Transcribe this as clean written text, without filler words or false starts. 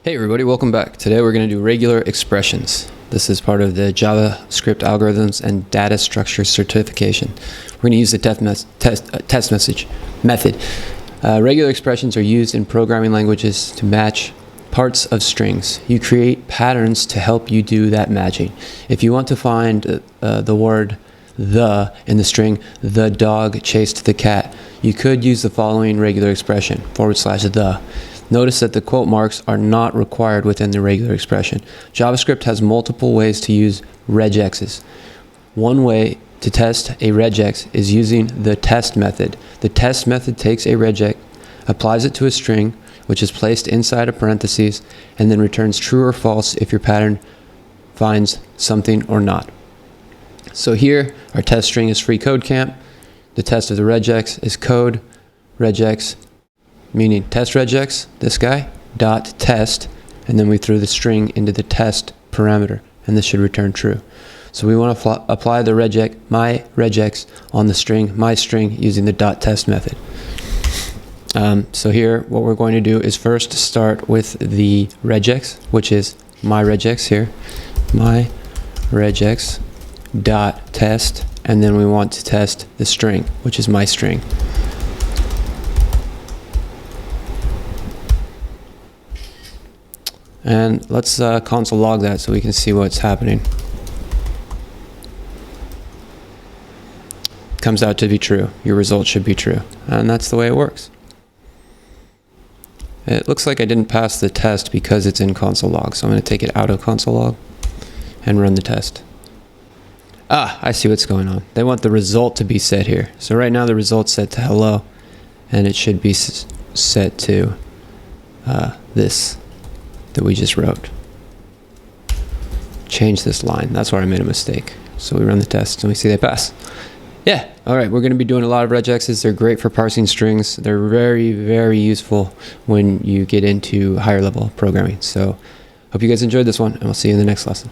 Hey everybody, welcome back. Today we're going to do regular expressions. This is part of the JavaScript algorithms and data structure certification. We're going to use the test method. Regular expressions are used in programming languages to match parts of strings. You create patterns to help you do that matching. If you want to find the word the in the string, the dog chased the cat, you could use the following regular expression, / the. Notice that the quote marks are not required within the regular expression. JavaScript has multiple ways to use regexes. One way to test a regex is using the test method. The test method takes a regex, applies it to a string, which is placed inside a parentheses, and then returns true or false if your pattern finds something or not. So here, our test string is free code camp. The test of the regex is code regex, meaning test regex, this guy, dot test, and then we threw the string into the test parameter, and this should return true. So we want to apply the regex, my regex, on the string, my string, using the dot test method. So here, what we're going to do is first start with the regex, which is my regex here, my regex dot test, and then we want to test the string, which is my string. And let's console log that so we can see what's happening. Comes out to be true. Your result should be true. And that's the way it works. It looks like I didn't pass the test because it's in console log. So I'm going to take it out of console log and run the test. I see what's going on. They want the result to be set here. So right now the result's set to hello, and it should be set to this that we just wrote. Change this line. That's where I made a mistake. So we run the test and we see they pass. Yeah, all right, we're going to be doing a lot of regexes. They're great for parsing strings. They're very, very useful when you get into higher level programming. So hope you guys enjoyed this one, and we'll see you in the next lesson.